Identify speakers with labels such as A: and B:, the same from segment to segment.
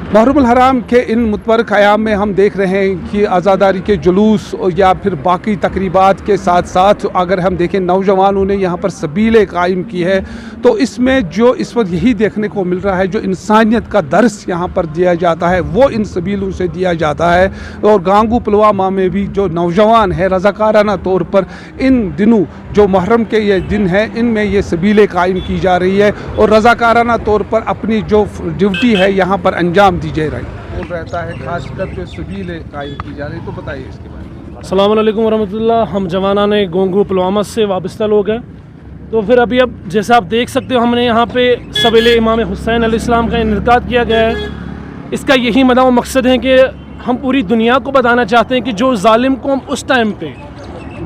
A: मुहर्रमुल हराम के इन मुतबरक अयाम में हम देख रहे हैं कि आज़ादारी के जुलूस या फिर बाकी तकरीबात के साथ साथ अगर हम देखें नौजवानों ने यहाँ पर सबीलें कायम की है, तो इसमें जो इस वक्त यही देखने को मिल रहा है, जो इंसानियत का दर्स यहाँ पर दिया जाता है वो इन सबीलों से दिया जाता है। और गांगू पुलवामा में भी जो नौजवान है रज़ाकाराना तौर पर इन दिनों जो मुहर्रम के ये दिन हैं इनमें ये सबीलें कायम की जा रही है और रज़ाकाराना तौर पर अपनी जो ड्यूटी है यहाँ पर अंजाम दी जा रही रहता है, खासकर जो सबीलें कायम की जा रही। तो बताइए इसके बारे में।
B: अस्सलाम वालेकुम वरहमतुल्लाह। हम जवानाने गोंगू पुलवामा से वाबस्ता लोग हैं। तो फिर अभी अब जैसे आप देख सकते हो हमने यहाँ पे सबीले इमाम हुसैन अलैहिस्सलाम का इनकाद किया गया है। इसका यही मदा मकसद है कि हम पूरी दुनिया को बताना चाहते हैं कि जो जालिम कौम उस टाइम पे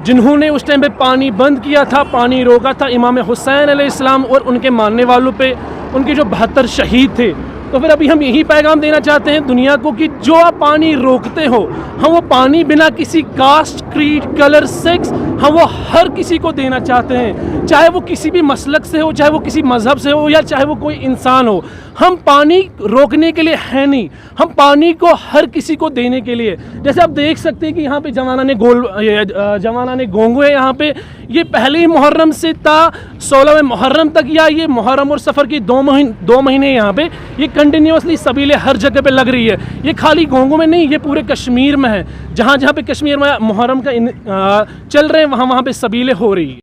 B: जिन्होंने उस टाइम पे पानी बंद किया था, पानी रोका था इमाम हुसैन अलैहिस्सलाम और उनके मानने वालों पे, उनके जो 72 शहीद थे, तो फिर अभी हम यही पैगाम देना चाहते हैं दुनिया को कि जो आप पानी रोकते हो, हम वो पानी बिना किसी कास्ट, क्रीड, कलर, सेक्स, हम वो हर किसी को देना चाहते हैं, चाहे वो किसी भी मसलक से हो, चाहे वो किसी मज़हब से हो, या चाहे वो कोई इंसान हो। हम पानी रोकने के लिए है नहीं, हम पानी को हर किसी को देने के लिए। जैसे आप देख सकते हैं कि यहाँ पे जवानाने गोंगू है। यहाँ पे ये पहले ही मुहर्रम से था 16वें मुहर्रम तक, या ये मुहर्रम और सफ़र की 2 महीने यहाँ पे ये कंटिन्यूसली सबीलें हर जगह पे लग रही है। ये खाली गोंगू में नहीं, ये पूरे कश्मीर में है। जहाँ जहाँ पे कश्मीर में मुहर्रम का चल रहे हैं वहाँ पे सबीलें हो रही है।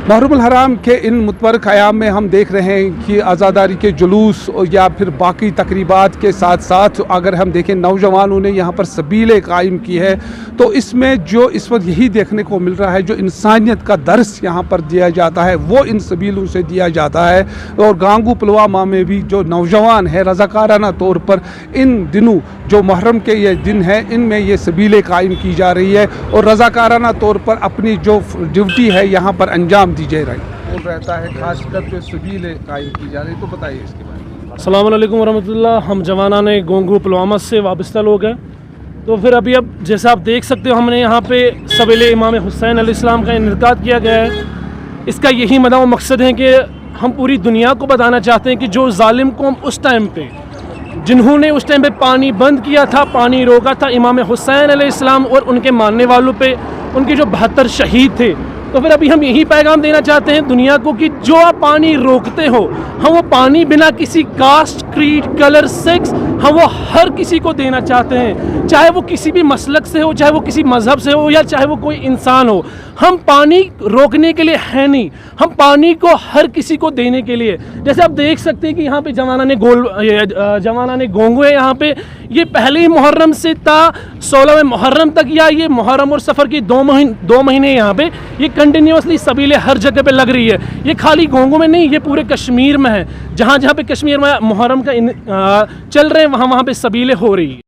A: मुहर्रमुल हराम के इन मुतबरक अयाम में हम देख रहे हैं कि आज़ादारी के जुलूस या फिर बाकी तकरीबात के साथ साथ अगर हम देखें नौजवानों ने यहाँ पर सबीलें कायम की है, तो इसमें जो इस वक्त यही देखने को मिल रहा है, जो इंसानियत का दर्स यहाँ पर दिया जाता है वो इन सबीलों से दिया जाता है। और गांगू पुलवामा में भी जो नौजवान है रज़ाकाराना तौर पर इन दिनों जो मुहर्रम के ये दिन हैं इनमें ये सबीलें कायम की जा रही है और रज़ाकाराना तौर पर अपनी जो ड्यूटी है यहाँ पर अंजाम दी जा रही रहता है, खासकर जो सबीलें कायम की जा रही। तो बताइए इसके बारे में।
B: अस्सलाम वालेकुम वरहमतुल्लाह। हम जवानाने गोंगू पुलवामा से वाबस्ता लोग हैं। तो फिर अभी अब जैसे आप देख सकते हो हमने यहाँ पे सबीले इमाम हुसैन अलैहिस्सलाम का इनकाद किया गया है। इसका यही मदा मकसद है कि हम पूरी दुनिया को बताना चाहते हैं कि जो जालिम कौम उस टाइम पे जिन्होंने उस टाइम पे पानी बंद किया था, पानी रोका था इमाम हुसैन अलैहिस्सलाम और उनके मानने वालों पे, उनके जो 72 शहीद थे, तो फिर अभी हम यही पैगाम देना चाहते हैं दुनिया को कि जो आप पानी रोकते हो, हम वो पानी बिना किसी कास्ट, क्रीड, कलर, सेक्स, हम वो हर किसी को देना चाहते हैं, चाहे वो किसी भी मसलक से हो, चाहे वो किसी मज़हब से हो, या चाहे वो कोई इंसान हो। हम पानी रोकने के लिए है नहीं, हम पानी को हर किसी को देने के लिए। जैसे आप देख सकते हैं कि यहाँ पे जवानाने गोंगू है। यहाँ पे ये पहले ही मुहर्रम से था 16वें मुहर्रम तक, या ये मुहर्रम और सफ़र की 2 महीने यहाँ पे ये कंटिन्यूसली सबीलें हर जगह पे लग रही है। ये खाली गोंगू में नहीं, ये पूरे कश्मीर में है। जहाँ जहाँ पे कश्मीर में मुहर्रम का चल रहे हैं वहाँ पे सबीलें हो रही है।